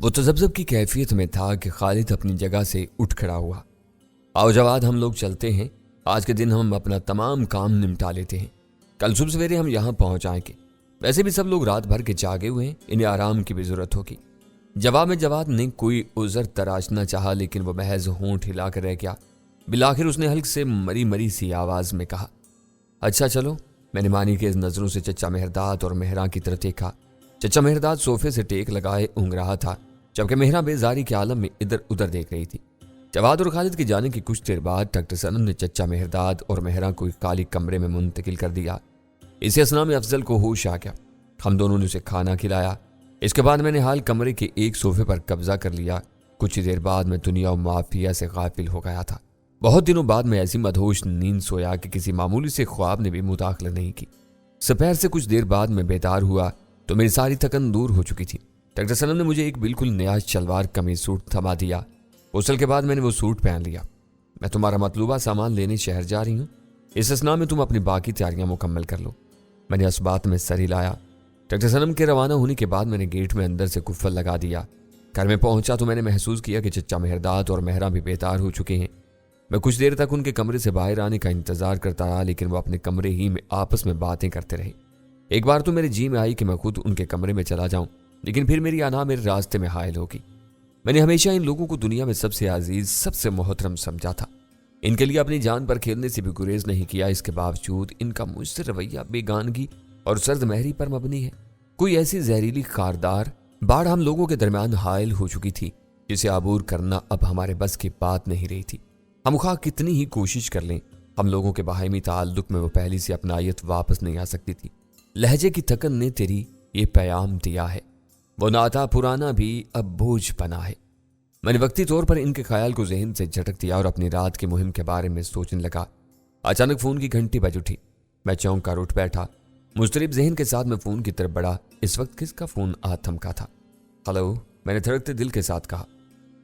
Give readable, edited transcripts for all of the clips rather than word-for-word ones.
वो तजब्जब की कैफियत में था कि खालिद अपनी जगह से उठ खड़ा हुआ। आओ जवाद, हम लोग चलते हैं। आज के दिन हम अपना तमाम काम निपटा लेते हैं। कल सुबह सवेरे हम यहाँ पहुँच आएंगे। वैसे भी सब लोग रात भर के जागे हुए हैं, इन्हें आराम की भी जरूरत होगी। जवाब में जवाद ने कोई उज़र तराशना चाहा, लेकिन वो महज होंठ हिला कर रह गया। बिलाखिर उसने हल्क से मरी मरी सी आवाज में कहा, अच्छा चलो। मैंने मानी के नजरों से चचा मेहरदाद और मेहरा की तरफ देखा। चचा मेहरदाद सोफे से टेक लगाए ऊँग रहा था, जबकि मेहरा बेजारी के आलम में इधर उधर देख रही थी। जवाद और खालिद के जाने की कुछ देर बाद डॉक्टर सनम ने चचा मेहरदाद और मेहरा को एक खाली कमरे में मुंतकिल कर दिया। इसी असना में अफजल को होश आ गया। हम दोनों ने उसे खाना खिलाया। इसके बाद मैंने हाल कमरे के एक सोफे पर कब्जा कर लिया। कुछ ही देर बाद मैं दुनिया और माफिया से गाफिल हो गया था। बहुत दिनों बाद मैं ऐसी मदहोश नींद सोया कि किसी मामूली से ख्वाब ने भी मुदाखलत नहीं की। दोपहर से कुछ देर बाद मैं बेदार हुआ तो मेरी सारी थकन दूर हो चुकी थी। डॉक्टर सनम ने मुझे एक बिल्कुल नया शलवार कमीज सूट थमा दिया। गुस्ल के बाद मैंने वो सूट पहन लिया। मैं तुम्हारा मतलूबा सामान लेने शहर जा रही हूँ। इस असना में तुम अपनी बाकी तैयारियां मुकम्मल कर लो। मैंने इस बात में सर हिलाया। डॉक्टर सनम के रवाना होने के बाद मैंने गेट में अंदर से कुफल लगा दिया। घर में पहुंचा तो मैंने महसूस किया कि चचा मेहरदाद और मेहरा भी बेदार हो चुके हैं। मैं कुछ देर तक उनके कमरे से बाहर आने का इंतजार करता रहा, लेकिन वो अपने कमरे ही में आपस में बातें करते रहे। एक बार तो मेरे जी में आई कि मैं खुद उनके कमरे में चला जाऊं, लेकिन फिर मेरी अना मेरे रास्ते में हायल होगी। मैंने हमेशा इन लोगों को दुनिया में सबसे अजीज, सबसे मोहतरम समझा था। इनके लिए अपनी जान पर खेलने से भी गुरेज नहीं किया। इसके बावजूद इनका मुझसे रवैया बेगानगी और सर्द महरी पर मबनी है। कोई ऐसी जहरीली खारदार बाढ़ हम लोगों के दरमियान हायल हो चुकी थी, जिसे आबूर करना अब हमारे बस की बात नहीं रही थी। हम खा कितनी ही कोशिश कर लें, हम लोगों के बाहमी ताल्लुक में वो पहली सी अपनायत वापस नहीं आ सकती थी। लहजे की थकन ने तेरी ये पैगाम दिया है, वो नाता पुराना भी अब बोझ बना है। मैंने वक्ती तौर पर इनके ख्याल को जहन से झटक दिया और अपनी रात की मुहिम के बारे में सोचने लगा। अचानक फोन की घंटी बज उठी। मैं चौंक कर उठ बैठा। मुस्तरिब जहन के साथ मैं फोन की तरफ बढ़ा। इस वक्त किसका फोन आ थमका था? हेलो, मैंने धड़कते दिल के साथ कहा।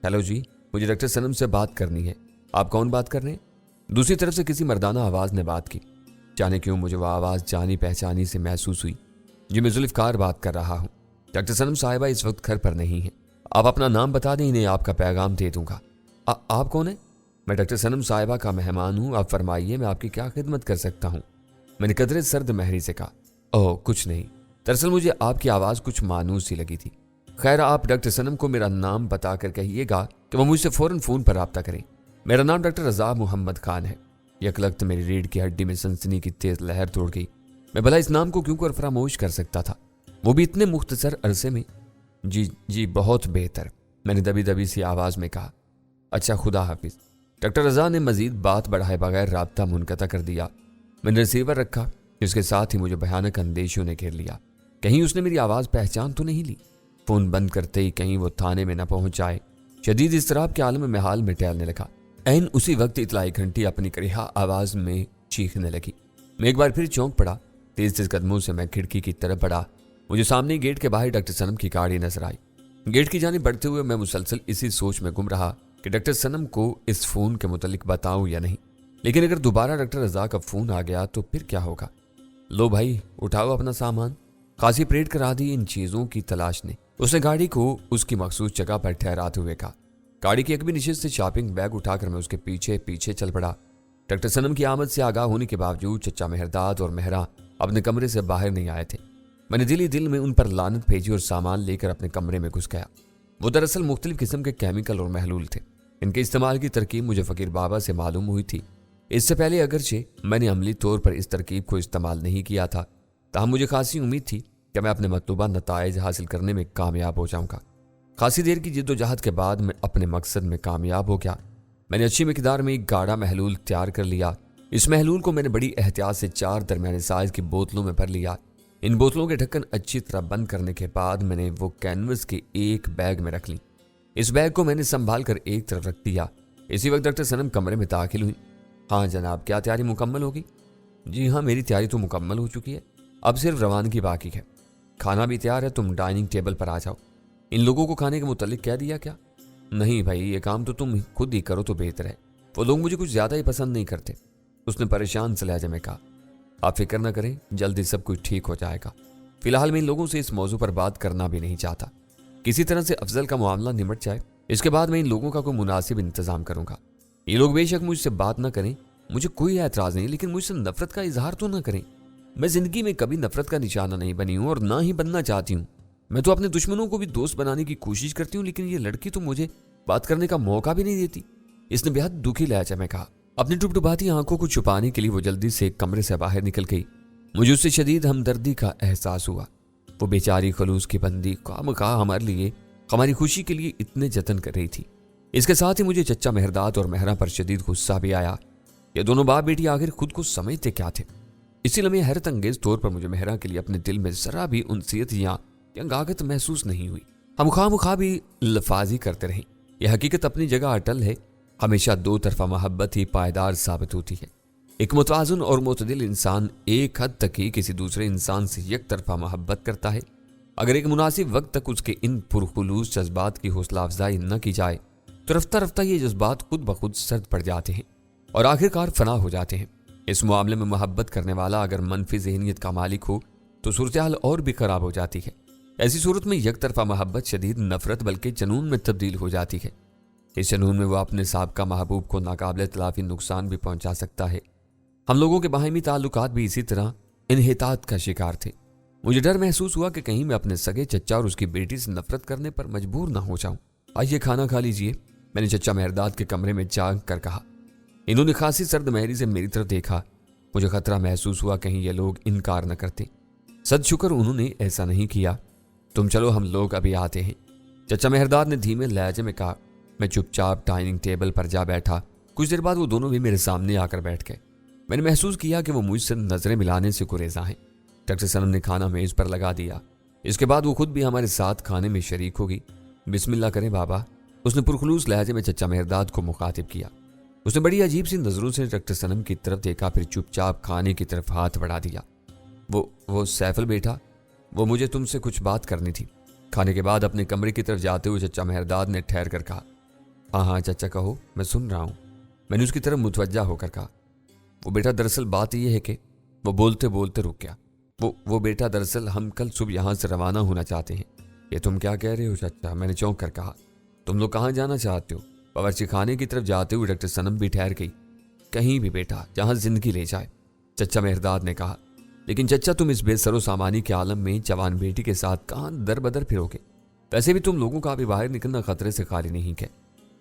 हेलो जी, मुझे डॉक्टर सनम से बात करनी है। आप कौन बात कर रहे हैं? दूसरी तरफ से किसी मर्दाना आवाज ने बात की। जाने क्यों मुझे वह आवाज जानी पहचानी से महसूस हुई। जी, मैं जुल्फकार बात कर रहा हूँ। डॉक्टर सनम साहिबा इस वक्त घर पर नहीं है। आप अपना नाम बता दें, इन्हें आपका पैगाम दे दूंगा। आप कौन है? मैं डॉक्टर सनम साहिबा का मेहमान हूँ। आप फरमाइए, मैं आपकी क्या खिदमत कर सकता हूँ? मैंने कदरे सर्द महरी से कहा। ओह कुछ नहीं, दरअसल मुझे आपकी आवाज़ कुछ मानूस सी लगी थी। खैर, आप डॉक्टर सनम को मेरा नाम बता कर कहिएगा कि वो मुझसे फ़ौरन फ़ोन पर रब्ता करें। मेरा नाम डॉक्टर रज़ा मोहम्मद खान है। यकलख्त मेरी रीढ़ की हड्डी में सनसनी की तेज़ लहर तोड़ गई। मैं भला इस नाम को क्यों कर फरामोश कर सकता था, वो भी इतने मुख्तसर अरसे में। जी बहुत बेहतर, मैंने दबी दबी सी आवाज़ में कहा। अच्छा, खुदा हाफिज। डॉक्टर रज़ा ने मजीद बात बढ़ाए बगैर राब्ता मुनक़ता कर दिया। मैंने रिसीवर रखा। इसके साथ ही मुझे भयानक अंदेशों ने घेर लिया। कहीं उसने मेरी आवाज़ पहचान तो नहीं ली। फ़ोन बंद करते ही कहीं वो थाने में न पहुंच जाए। शदीद इस्तराब के आलम में हाल में टहलने लगा। ऐन उसी वक्त इतलाई घंटी अपनी करिहा आवाज़ में चीखने लगी। मैं एक बार फिर चौंक पड़ा। तेज तेज कदमों से मैं खिड़की की तरफ बढ़ा। मुझे सामने गेट के बाहर डॉक्टर सनम की गाड़ी नजर आई। गेट की जानिब बढ़ते हुए मैं मुसलसल इसी सोच में गुम रहा कि डॉक्टर सनम को इस फ़ोन के मुतल्लिक बताऊं या नहीं। लेकिन अगर दोबारा डॉक्टर रज़ा का फ़ोन आ गया तो फिर क्या होगा? लो भाई, उठाओ अपना सामान। खासी परेड करा दी इन चीज़ों की तलाश ने। उसने गाड़ी को उसकी मखसूस जगह पर ठहराते हुए कहा। गाड़ी की एक भी निश्चित से शॉपिंग बैग उठाकर मैं उसके पीछे पीछे चल पड़ा। डॉक्टर सनम की आमद से आगाह होने के बावजूद चचा मेहरदाद और मेहरा अपने कमरे से बाहर नहीं आए थे। मैंने दिल ही दिल में उन पर लानत भेजी और सामान लेकर अपने कमरे में घुस गया। वो दरअसल मुख्तलिफ किस्म के केमिकल और महलूल थे। इनके इस्तेमाल की तरकीब मुझे फ़कीर बाबा से मालूम हुई थी। इससे पहले अगरचे मैंने अमली तौर पर इस तरकीब को इस्तेमाल नहीं किया था, ताहम मुझे खासी उम्मीद थी कि मैं अपने मतलूबा नताइज हासिल करने में कामयाब हो जाऊंगा। खासी देर की जिद्दोजहद के बाद मैं अपने मकसद में कामयाब हो गया। मैंने अच्छी मिकदार में एक गाढ़ा महलूल तैयार कर लिया। इस महलूल को मैंने बड़ी एहतियात से 4 दरमियाने साइज की बोतलों में भर लिया। इन बोतलों के ढक्कन अच्छी तरह बंद करने के बाद मैंने वो कैनवस के एक बैग में रख ली। इस बैग को मैंने संभाल कर एक तरफ रख दिया। इसी वक्त डॉक्टर सनम कमरे में दाखिल हुई। हाँ जनाब, क्या तैयारी मुकम्मल होगी? जी हाँ, मेरी तैयारी तो मुकम्मल हो चुकी है, अब सिर्फ रवानगी बाकी है। खाना भी तैयार है, तुम डाइनिंग टेबल पर आ जाओ। इन लोगों को खाने के मुतल्लिक कह दिया क्या? नहीं भाई, ये काम तो तुम खुद ही करो तो बेहतर है। वो लोग मुझे कुछ ज़्यादा ही पसंद नहीं करते, उसने परेशान से लहजे में कहा। आप फिक्र न करें, जल्दी सब कुछ ठीक हो जाएगा। फिलहाल मैं इन लोगों से इस मौजू पर बात करना भी नहीं चाहता। किसी तरह से अफजल का मामला निमट जाए, इसके बाद मैं इन लोगों का कोई मुनासिब इंतजाम करूंगा। ये लोग बेशक मुझसे बात ना करें, मुझे कोई एतराज नहीं, लेकिन मुझसे नफरत का इजहार तो ना करें। मैं जिंदगी में कभी नफरत का निशाना नहीं बनी हूं और ना ही बनना चाहती हूँ। मैं तो अपने दुश्मनों को भी दोस्त बनाने की कोशिश करती हूँ, लेकिन ये लड़की तो मुझे बात करने का मौका भी नहीं देती। इसने बेहद दुखी लहजा में कहा। अपनी टुपटुपाती आंखों को छुपाने के लिए वो जल्दी से कमरे से बाहर निकल गई। मुझे उससे शदीद हमदर्दी का एहसास हुआ। वो बेचारी खलूस की बंदी खामखा हमारे लिए, हमारी खुशी के लिए इतने जतन कर रही थी। इसके साथ ही मुझे चच्चा मेहरदाद और मेहरा पर शदीद गुस्सा भी आया। ये दोनों बाप बेटी आखिर खुद को समझते क्या थे। इसी लम्हे हैरत अंगेज तौर पर मुझे मेहरा के लिए अपने दिल में जरा भी उनसियत या गागत महसूस नहीं हुई। हम खामखा भी लफाजी करते रहे। यह हकीकत अपनी जगह अटल है, हमेशा दो तरफा मोहब्बत ही पायदार साबित होती है। एक मुतवाज़िन और मुतदिल इंसान एक हद तक ही किसी दूसरे इंसान से एक तरफा मोहब्बत करता है। अगर एक मुनासिब वक्त तक उसके इन पुरखुलूस जज्बात की हौसला अफजाई न की जाए तो रफ्ता रफ्ता ये जज्बात खुद ब खुद सर्द पड़ जाते हैं और आखिरकार फना हो जाते हैं। इस मामले में मोहब्बत करने वाला अगर मनफी ज़हनियत का मालिक हो तो सूरत हाल और भी खराब हो जाती है। ऐसी सूरत में एक तरफा मोहब्बत शदीद नफरत बल्कि जनून में तब्दील हो जाती है। इस जनून में वो अपने साबका महबूब को नाकाबिल तलाफी नुकसान भी पहुंचा सकता है। हम लोगों के बाहमी ताल्लुकात भी इसी तरह इन्हितात का शिकार थे। मुझे डर महसूस हुआ कि कहीं मैं अपने सगे चच्चा और उसकी बेटी से नफरत करने पर मजबूर ना हो जाऊं। आइए खाना खा लीजिए, मैंने चच्चा मेहरदाद के कमरे में झांक कर कहा। इन्होंने खासी सर्द महरी से मेरी तरफ देखा। मुझे खतरा महसूस हुआ कहीं ये लोग इनकार न करते। सद शुक्र उन्होंने ऐसा नहीं किया। तुम चलो, हम लोग अभी आते हैं, चच्चा मेहरदाद ने धीमे लहजे में कहा। मैं चुपचाप डाइनिंग टेबल पर जा बैठा। कुछ देर बाद वो दोनों भी मेरे सामने आकर बैठ गए। मैंने महसूस किया कि वो मुझसे नजरें मिलाने से गुरेजा हैं। डॉक्टर सनम ने खाना मेज पर लगा दिया। इसके बाद वो खुद भी हमारे साथ खाने में शरीक होगी। बिस्मिल्लाह करें बाबा, उसने पुरखुलूस लहजे में चच्चा मेहरदाद को मुखातिब किया। उसने बड़ी अजीब सी नजरों से डॉक्टर सनम की तरफ देखा, फिर चुपचाप खाने की तरफ हाथ बढ़ा दिया। वो सैफल बेटा, वो मुझे तुमसे कुछ बात करनी थी। खाने के बाद अपने कमरे की तरफ जाते हुए चच्चा मेहरदाद ने ठहर कर कहा। हाँ चच्चा कहो, मैं सुन रहा हूँ, मैंने उसकी तरफ मुतवज्जा होकर कहा। वो बेटा दरअसल बात यह है कि वो बोलते बोलते रुक गया। वो बेटा दरअसल हम कल सुबह यहाँ से रवाना होना चाहते हैं। ये तुम क्या कह रहे हो चच्चा, मैंने चौंक कर कहा। तुम लोग कहाँ जाना चाहते हो? बावर्ची खाने की तरफ जाते हुए डॉक्टर सनम भी ठहर गई। कहीं भी बेटा, जहाँ जिंदगी ले जाए, चच्चा मेहरदाद ने कहा। लेकिन चच्चा, तुम इस बेसरो सामानी के आलम में जवान बेटी के साथ कहाँ दर बदर फिरोगे? वैसे भी तुम लोगों का अभी बाहर निकलना खतरे से खाली नहीं है।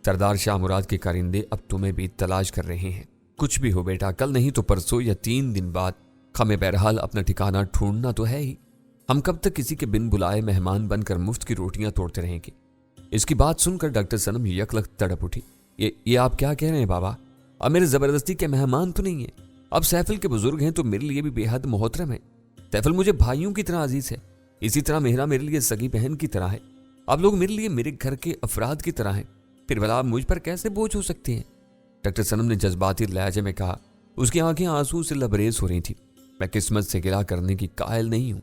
सरदार शाह मुराद के कारिंदे अब तुम्हें भी तलाश कर रहे हैं। कुछ भी हो बेटा, कल नहीं तो परसों या 3 दिन बाद हमें बहरहाल अपना ठिकाना ढूंढना तो है ही। हम कब तक किसी के बिन बुलाए मेहमान बनकर मुफ्त की रोटियां तोड़ते रहेंगे? इसकी बात सुनकर डॉक्टर सनम यकलक तड़प उठी। ये आप क्या कह रहे हैं बाबा? अब मेरे जबरदस्ती के मेहमान तो नहीं है। अब सैफल के बुजुर्ग हैं तो मेरे लिए भी बेहद मोहतरम है। सैफल मुझे भाइयों की तरह अजीज है, इसी तरह मेहरा मेरे लिए सगी बहन की तरह है। आप लोग मेरे लिए मेरे घर के अफराद की तरह हैं, फिर भला आप मुझ पर कैसे बोझ हो सकते हैं? डॉक्टर सनम ने जज्बाती लहजे में कहा। उसकी आंखें आंसू से लबरेज हो रही थी। मैं किस्मत से गिला करने की कायल नहीं हूं,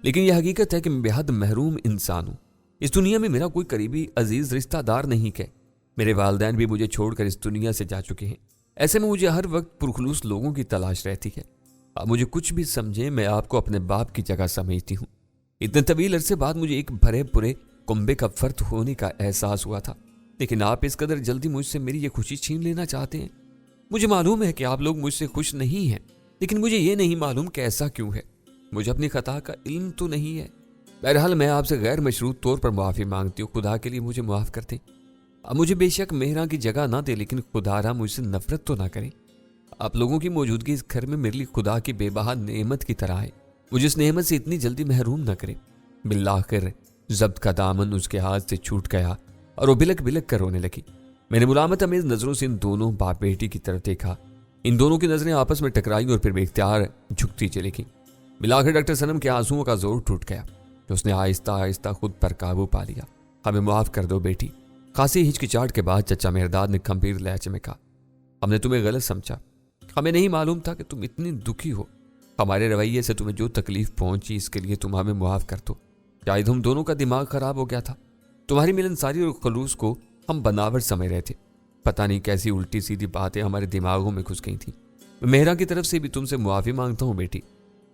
लेकिन यह हकीकत है कि मैं बेहद महरूम इंसान हूं। इस दुनिया में मेरा कोई करीबी अजीज रिश्तेदार नहीं है। मेरे वालिदैन भी मुझे छोड़कर इस दुनिया से जा चुके हैं। ऐसे में मुझे हर वक्त पुरखलूस लोगों की तलाश रहती है। आप मुझे कुछ भी समझे, मैं आपको अपने बाप की जगह समझती हूँ। इतने तवील अरसे बाद मुझे एक भरे पूरे कुंबे का फर्द होने का एहसास हुआ था, लेकिन आप इस कदर जल्दी मुझसे मेरी ये खुशी छीन लेना चाहते हैं। मुझे मालूम है कि आप लोग मुझसे खुश नहीं हैं, लेकिन मुझे ये नहीं मालूम कि ऐसा क्यों है। मुझे अपनी खता का इल्म तो नहीं है। बहरहाल मैं आपसे गैर मशरूत तौर पर मुआफ़ी मांगती हूँ। खुदा के लिए मुझे माफ़ कर दें। अब मुझे बेशक मेहरा की जगह ना दे, लेकिन खुदारा मुझसे नफरत तो ना करें। आप लोगों की मौजूदगी इस घर में मेरे लिए खुदा की बेबहा नेमत की तरह है। मुझे इस नेमत से इतनी जल्दी महरूम न करें। बिल्लाखिर जब्त का दामन उसके हाथ से छूट गया और वो बिलक बिलक कर रोने लगी। मैंने मुलामत अमेज नजरों से इन दोनों बाप बेटी की तरफ देखा। इन दोनों की नजरें आपस में टकराई और फिर बेख्तियार झुकती चली गई। बिलाखिर डॉक्टर सनम के आंसुओं का जोर टूट गया। उसने आहिस्ता आहिस्ता खुद पर काबू पा लिया। हमें माफ कर दो बेटी। खासी हिचकिचाहट के बाद चचा मेहरदाद ने गंभीर लहजे में कहा, हमने तुम्हें गलत समझा। हमें नहीं मालूम था कि तुम इतनी दुखी हो। हमारे रवैये से तुम्हें जो तकलीफ पहुंची, इसके लिए तुम हमें मुआफ कर दो। शायद हम दोनों का दिमाग खराब हो गया था। तुम्हारी मिलनसारी और खलूस को हम बनावट समझ रहे थे। पता नहीं कैसी उल्टी सीधी बातें हमारे दिमागों में घुस गई थी। मेहरा की तरफ से भी तुमसे मुआफ़ी मांगता हूँ बेटी।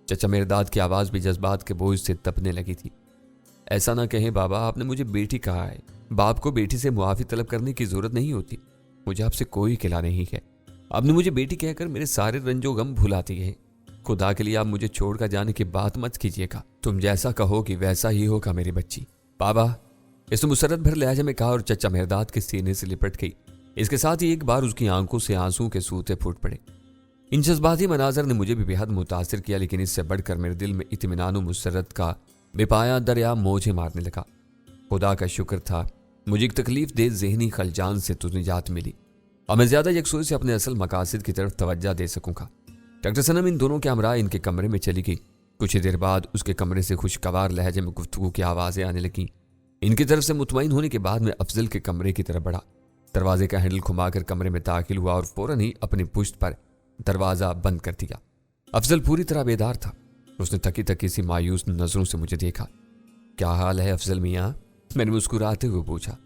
चचा मेहरदाद की आवाज़ भी जज्बात के बोझ से तपने लगी थी। ऐसा ना कहें बाबा, आपने मुझे बेटी कहा है। बाप को बेटी से मुआफी तलब करने की जरूरत नहीं होती। मुझे आपसे कोई गिला नहीं है। आपने मुझे बेटी कहकर मेरे सारे रंजो गम भुलाती है। खुदा के लिए आप मुझे छोड़कर जाने की बात मत कीजिएगा। तुम जैसा कहोगी वैसा ही होगा मेरी बच्ची। बाबा, इसने मुसरत भर लहजे में कहा और चचा मेहरदाद के सीने से लिपट गई। इसके साथ ही एक बार उसकी आंखों से आंसू के सूते फूट पड़े। इन जज्बाती मनाजर ने मुझे भी बेहद मुतासिर किया, लेकिन इससे बढ़कर मेरे दिल में इत्मीनान व मुसरत का बेपाया दरिया मौजें मारने लगा। खुदा का शुक्र था मुझे एक तकलीफ दे जहनी खलजान से तो निजात मिली और मैं ज्यादा यकसुई से अपने असल मकासद की तरफ तवज्जो दे सकूंगा। डॉक्टर सनम इन दोनों के हमरा इनके कमरे में चली गई। कुछ ही देर बाद उसके कमरे से खुशगवार लहजे में गुफ्तगू की आवाज़ें आने लगीं। इनकी तरफ से मुतमईन होने के बाद मैं अफजल के कमरे की तरफ बढ़ा। दरवाजे का हैंडल घुमाकर कमरे में दाखिल हुआ और फौरन ही अपनी पुश्त पर दरवाज़ा बंद कर दिया। अफजल पूरी तरह बेदार था। उसने थकी थकी सी मायूस नजरों से मुझे देखा। क्या हाल है अफजल मियाँ? मैंने मुस्कुराते हुए पूछा।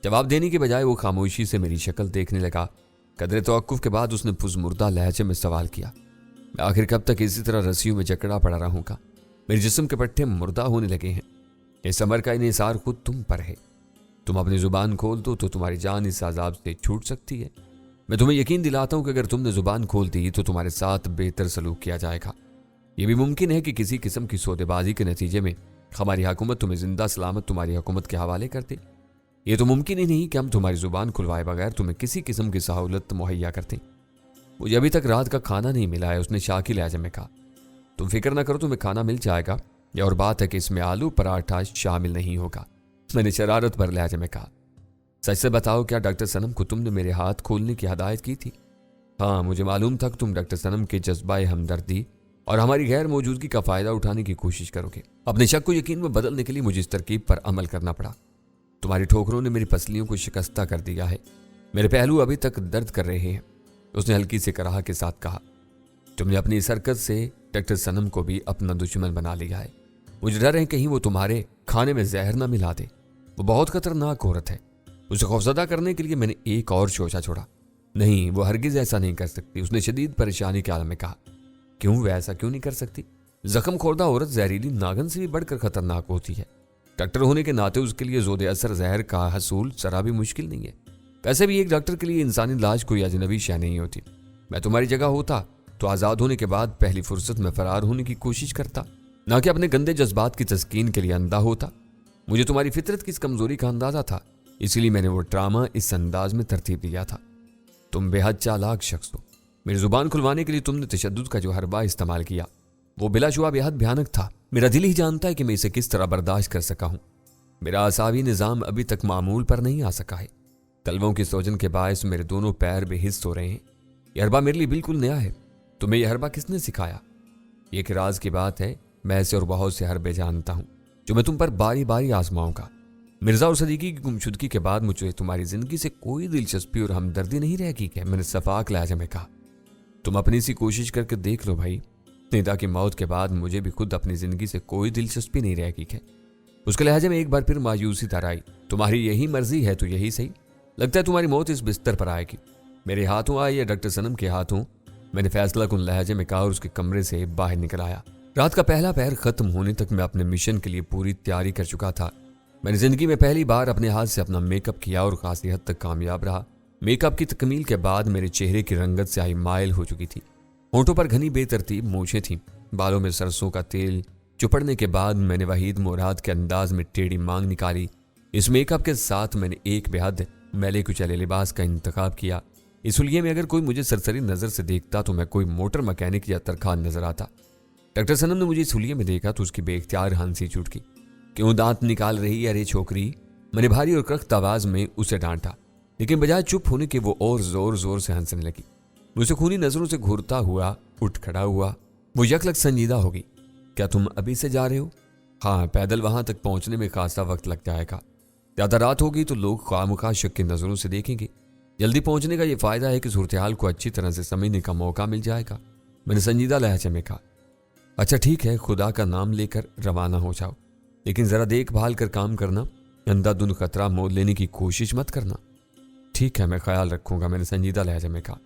जवाब देने के बजाय वो खामोशी से मेरी शक्ल देखने लगा। कदरे तवक्कुफ के बाद उसने फुजमुर्दा लहजे में सवाल किया, मैं आखिर कब तक इसी तरह रस्सियों में जकड़ा पड़ा रहूंगा? मेरे जिस्म के पट्टे मुर्दा होने लगे हैं। इस अमर का इन्हिसार खुद तुम पर है। तुम अपनी जुबान खोल दो तो तुम्हारी जान इस अजाब से छूट सकती है। मैं तुम्हें यकीन दिलाता हूं कि अगर तुमने जुबान खोल दी तो तुम्हारे साथ बेहतर सलूक किया जाएगा। यह भी मुमकिन है कि किसी किस्म की सौदेबाजी के नतीजे में हमारी हुकूमत तुम्हें जिंदा सलामत तुम्हारी हुकूमत के हवाले कर दे। ये तो मुमकिन ही नहीं कि हम तुम्हारी जुबान खुलवाए बगैर तुम्हें किसी किस्म की सहूलत मुहैया करते। मुझे अभी तक रात का खाना नहीं मिला है, उसने शाकी लहजे में कहा। तुम फिक्र ना करो, तुम्हें खाना मिल जाएगा। यह और बात है कि इसमें आलू पराठा शामिल नहीं होगा, मैंने शरारत भर लहजे में कहा। सच से बताओ, क्या डॉक्टर सनम को तुमने मेरे हाथ खोलने की हदायत की थी? हाँ, मुझे मालूम था कि तुम डॉक्टर सनम के जज्बा हमदर्दी और हमारी गैर मौजूदगी का फायदा उठाने की कोशिश करोगे। अपने शक को यकीन में बदलने के लिए मुझे इस तरकीब पर अमल करना पड़ा। तुम्हारी ठोकरों ने मेरी पसलियों को शिकस्ता कर दिया है। मेरे पहलू अभी तक दर्द कर रहे हैं, उसने हल्की से कराह के साथ कहा। तुमने अपनी इस हरकत से डॉक्टर सनम को भी अपना दुश्मन बना लिया है। मुझे डर है कहीं वो तुम्हारे खाने में जहर ना मिला दे। वो बहुत खतरनाक औरत है। उसे खौफजदा करने के लिए मैंने एक और शोशा छोड़ा। नहीं, वो हरगिज ऐसा नहीं कर सकती, उसने शदीद परेशानी के आलम में कहा। क्यों? वह ऐसा क्यों नहीं कर सकती? जख्म खोरदा औरत जहरीली नागन से भी बढ़कर खतरनाक होती है। डॉक्टर होने के नाते उसके लिए जोदे असर जहर का हसूल जरा भी मुश्किल नहीं है। वैसे भी एक डॉक्टर के लिए इंसानी लाश कोई अजनबी शय नहीं होती। मैं तुम्हारी जगह होता तो आज़ाद होने के बाद पहली फुर्सत में फरार होने की कोशिश करता, ना कि अपने गंदे जज्बात की तस्कीन के लिए अंधा होता। मुझे तुम्हारी फितरत की इस कमजोरी का अंदाजा था, इसीलिए मैंने वो ड्रामा इस अंदाज में तरतीब दिया था। तुम बेहद चालाक शख्स हो। मेरी जुबान खुलवाने के लिए तुमने तशद्दुद का जो हरबा इस्तेमाल किया वो बिलाशुबा बेहद भयानक था। मेरा दिल ही जानता है कि मैं इसे किस तरह बर्दाश्त कर सका हूं। मेरा आसावी निज़ाम अभी तक मामूल पर नहीं आ सका है। तलवों की सोजन के बायस मेरे दोनों पैर बेहिस हो रहे हैं। यह हरबा मेरे लिए बिल्कुल नया है। तुम्हें यह हरबा किसने सिखाया? ये एक राज की बात है। मैं ऐसे और बहुत से हरबे जानता हूं जो मैं तुम पर बारी बारी आजमाऊंगा। मिर्जा और सदीकी की गुमशुदगी के बाद मुझे तुम्हारी जिंदगी से कोई दिलचस्पी और हमदर्दी नहीं रहेगी क्या? मैंने सफाक लहजे में कहा। तुम अपनी सी कोशिश करके देख लो भाई। निदा की मौत के बाद मुझे भी खुद अपनी जिंदगी से कोई दिलचस्पी नहीं रहेगी क्या? उसके लहजे में एक बार फिर मायूसी तर आई। तुम्हारी यही मर्जी है तो यही सही। लगता है तुम्हारी मौत इस बिस्तर पर आएगी। मेरे हाथों आए या डॉक्टर सनम के हाथों, मैंने फैसला कुन लहजे में कहा और उसके कमरे से बाहर निकल आया। रात का पहला पहर खत्म होने तक मैं अपने मिशन के लिए पूरी तैयारी कर चुका था। मैंने जिंदगी में पहली बार अपने हाथ से अपना मेकअप किया और खासी हद तक कामयाब रहा। मेकअप की तकमील के बाद मेरे चेहरे की रंगत स्याही मायल हो चुकी थी। होंठों पर घनी बेतरतीब मूछें थीं। बालों में सरसों का तेल चुपड़ने के बाद मैंने वहीद मुराद के अंदाज में टेढ़ी मांग निकाली। इस मेकअप के साथ मैंने एक बेहद मैले कुचले लिबास का इंतखाब किया। इस हुलिये में अगर कोई मुझे सरसरी नजर से देखता तो मैं कोई मोटर मैकेनिक या तरखान नजर आता। डॉक्टर सनम ने मुझे इस हुलिये में देखा तो उसकी बेख्तियार हंसी छूट गई। क्यों दांत निकाल रही है अरे छोकरी? मैंने भारी और कख्त आवाज में उसे डांटा, लेकिन बजाय चुप होने के वो और जोर जोर से हंसने लगी। मुझसे खूनी नजरों से घूरता हुआ उठ खड़ा हुआ। वो यकलक संजीदा होगी। क्या तुम अभी से जा रहे हो? हाँ, पैदल वहां तक पहुंचने में खासा वक्त लग जाएगा। ज्यादा रात होगी तो लोग खामखा शक की नजरों से देखेंगे। जल्दी पहुंचने का ये फायदा है कि सूरत-ए-हाल को अच्छी तरह से समझने का मौका मिल जाएगा। मैंने संजीदा लहजे में कहा। अच्छा ठीक है, खुदा का नाम लेकर रवाना हो जाओ, लेकिन जरा देखभाल कर काम करना। अंधाधुंध खतरा मोल लेने की कोशिश मत करना। ठीक है, मैं ख्याल रखूंगा, मैंने संजीदा लहजे में कहा।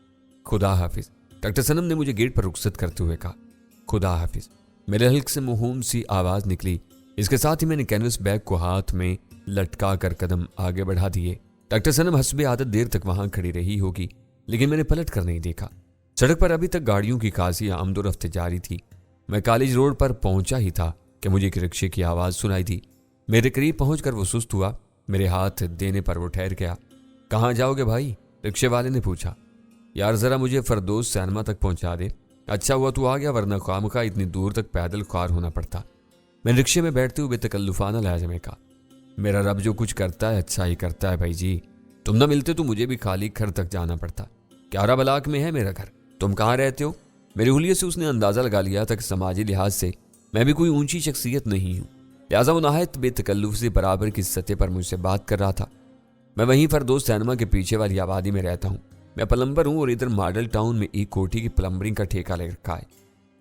खुदा हाफिज। डॉक्टर सनम ने मुझे गेट पर रुखसत करते हुए कहा। खुदा हाफिज। मेरे हल्क से मुहूम सी आवाज निकली। اس کے ساتھ ہی میں نے کینوس بیگ کو ہاتھ میں لٹکا کر قدم آگے بڑھا دیے۔ ڈاکٹر صنم حسب عادت دیر تک وہاں کھڑی رہی ہوگی، لیکن میں نے پلٹ کر نہیں دیکھا۔ سڑک پر ابھی تک گاڑیوں کی خاصی آمد و رفت جاری تھی۔ میں کالج روڈ پر پہنچا ہی تھا کہ مجھے ایک رکشے کی آواز سنائی دی۔ میرے قریب پہنچ کر وہ سست ہوا، میرے ہاتھ دینے پر وہ ٹھہر گیا۔ کہاں جاؤ گے بھائی؟ رکشے والے نے پوچھا۔ یار ذرا مجھے فردوس سینما تک پہنچا دے۔ اچھا ہوا تو آ گیا، ورنہ خواہ اتنی دور تک پیدل خوار ہونا پڑتا۔ میں رکشے میں بیٹھتے ہوئے تکلفانہ لہجے میں کہا، میرا رب جو کچھ کرتا ہے اچھا ہی کرتا ہے بھائی جی، تم نہ ملتے تو مجھے بھی خالی گھر تک جانا پڑتا۔ 11 بلاک میں ہے میرا گھر، تم کہاں رہتے ہو؟ میرے حلیے سے اس نے اندازہ لگا لیا تھا کہ سماجی لحاظ سے میں بھی کوئی اونچی شخصیت نہیں ہوں، لہٰذا وہ نہایت بے تکلف سے برابر کی سطح پر مجھ سے بات کر رہا تھا۔ میں وہیں فردوس سینما کے پیچھے والی آبادی میں رہتا ہوں۔ میں پلمبر ہوں اور ادھر ماڈل ٹاؤن میں ایک کوٹھی کی پلمبرنگ کا ٹھیکہ لے رکھا ہے۔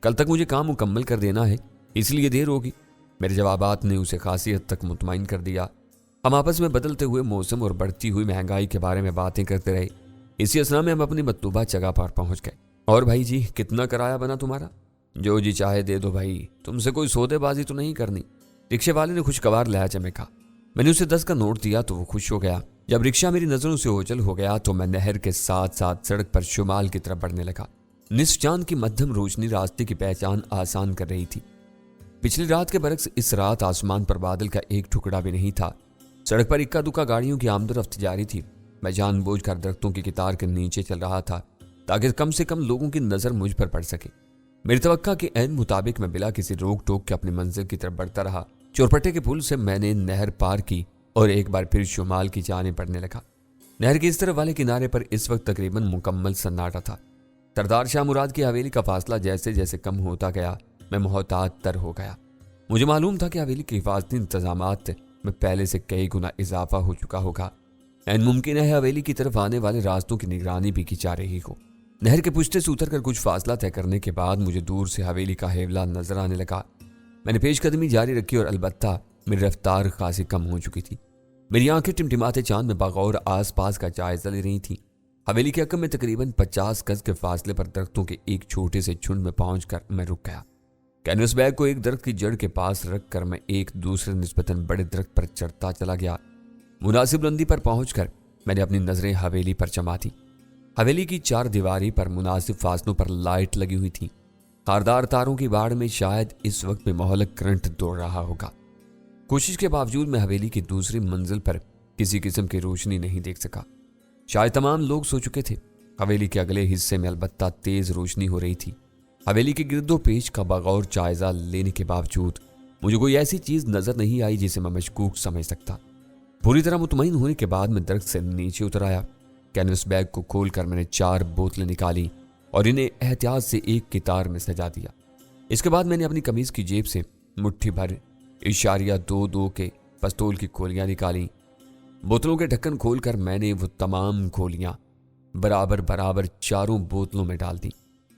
کل تک مجھے کام مکمل کر دینا ہے، اس لیے دیر ہوگی۔ میرے جوابات نے اسے خاصی حد تک مطمئن کر دیا۔ ہم آپس میں بدلتے ہوئے موسم اور بڑھتی ہوئی مہنگائی کے بارے میں باتیں کرتے رہے۔ اسی اثنا میں ہم اپنی مطلوبہ جگہ پر پہنچ گئے۔ اور بھائی جی کتنا کرایہ بنا تمہارا؟ جو جی چاہے دے دو بھائی، تم سے کوئی سودے بازی تو نہیں کرنی، رکشے والے نے خوشگوار لہجے میں کہا۔ میں نے اسے 10 کا نوٹ دیا تو وہ خوش ہو گیا۔ جب رکشہ میری نظروں سے اوجھل ہو گیا تو میں نہر کے ساتھ ساتھ سڑک پر شمال کی طرف بڑھنے لگا۔ نصف چاند کی مدھم روشنی راستے کی پہچان آسان کر رہی تھی۔ پچھلی رات کے برعکس اس رات آسمان پر بادل کا ایک ٹکڑا بھی نہیں تھا۔ سڑک پر اکا دکا گاڑیوں کی آمد و رفت جاری تھی۔ میں جان بوجھ کر درختوں کی قطار کے نیچے چل رہا تھا تاکہ کم سے کم لوگوں کی نظر مجھ پر پڑ سکے۔ میری توقع کے عین مطابق میں بلا کسی روک ٹوک کے اپنی منزل کی طرف بڑھتا رہا۔ چورپٹے کے پل سے میں نے نہر پار کی اور ایک بار پھر شمال کی جانب بڑھنے لگا۔ نہر کے اس طرف والے کنارے پر اس وقت تقریباً مکمل سناٹا تھا۔ سردار شاہ مراد کی حویلی کا فاصلہ جیسے جیسے کم ہوتا گیا میں محتاط تر ہو گیا۔ مجھے معلوم تھا کہ حویلی کے حفاظتی انتظامات میں پہلے سے کئی گنا اضافہ ہو چکا ہوگا۔ این ممکن ہے حویلی کی طرف آنے والے راستوں کی نگرانی بھی کی جا رہی ہو۔ نہر کے پشتے سے اتر کر کچھ فاصلہ طے کرنے کے بعد مجھے دور سے حویلی کا حیولہ نظر آنے لگا۔ میں نے پیش قدمی جاری رکھی اور البتہ میری رفتار خاصی کم ہو چکی تھی۔ میری آنکھیں ٹمٹماتے چاند میں بغور آس پاس کا جائزہ لے رہی تھیں۔ حویلی کے عقب میں تقریباً 50 گز کے فاصلے پر درختوں کے ایک چھوٹے سے جھنڈ میں پہنچ کر میں رک گیا۔ کینوس بیگ کو ایک درخت کی جڑ کے پاس رکھ کر میں ایک دوسرے نسبتاً بڑے درخت پر چڑھتا چلا گیا۔ مناسب بلندی پر پہنچ کر میں نے اپنی نظریں حویلی پر جما دی۔ حویلی کی 4 دیواری پر مناسب فاصلوں پر لائٹ لگی ہوئی تھی۔ خاردار تاروں کی باڑ میں شاید اس وقت میں مہلک کرنٹ دوڑ رہا ہوگا۔ کوشش کے باوجود میں حویلی کی دوسری منزل پر کسی قسم کی روشنی نہیں دیکھ سکا۔ شاید تمام لوگ سو چکے تھے۔ حویلی کے اگلے حصے میں البتہ تیز روشنی ہو رہی تھی۔ حویلی کے گرد و پیش کا بغور جائزہ لینے کے باوجود مجھے کوئی ایسی چیز نظر نہیں آئی جسے میں مشکوک سمجھ سکتا۔ پوری طرح مطمئن ہونے کے بعد میں درخت سے نیچے اتر آیا۔ کینوس بیگ کو کھول کر میں نے 4 بوتلیں نکالی اور انہیں احتیاط سے ایک قطار میں سجا دیا۔ اس کے بعد میں نے اپنی قمیض کی جیب سے مٹھی بھر 0.22 کے پستول کی گولیاں نکالی۔ بوتلوں کے ڈھکن کھول کر میں نے وہ تمام گولیاں برابر 4 بوتلوں میں ڈال دی۔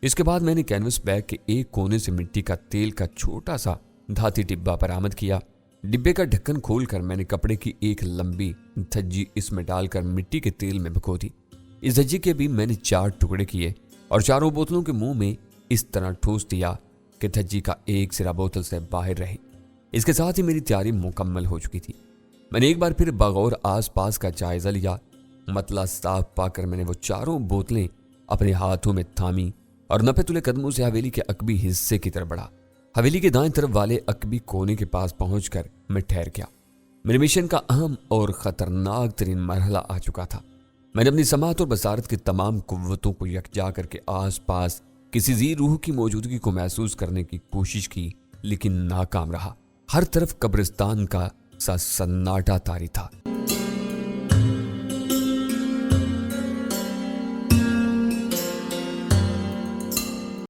اس کے بعد میں نے کینوس بیگ کے ایک کونے سے مٹی کا تیل کا چھوٹا سا دھاتی ڈبہ برآمد کیا۔ ڈبے کا ڈھکن کھول کر میں نے کپڑے کی ایک لمبی دھجی اس میں ڈال کر مٹی کے تیل میں بھگو دی۔ اس دھجی کے بھی میں نے 4 ٹکڑے کیے اور 4 بوتلوں کے منہ میں اس طرح ٹھوس دیا کہ دھجی کا ایک سرا بوتل سے باہر رہے۔ اس کے ساتھ ہی میری تیاری مکمل ہو چکی تھی۔ میں نے ایک بار پھر بغور آس پاس کا جائزہ لیا۔ مطلع صاف پا کر میں نے وہ 4 بوتلیں اپنے ہاتھوں میں تھامی اور نپے تلے قدموں سے حویلی کے عقبی حصے کی طرف بڑھا۔ حویلی کے دائیں طرف والے عقبی کونے کے پاس پہنچ کر میں ٹھہر گیا۔ میرے مشن کا اہم اور خطرناک ترین مرحلہ آ چکا تھا۔ میں نے اپنی سماعت اور بصارت کی تمام قوتوں کو یکجا کر کے آس پاس کسی ذی روح کی موجودگی کو محسوس کرنے کی کوشش کی، لیکن ناکام رہا۔ ہر طرف قبرستان کا سا سناٹا طاری تھا۔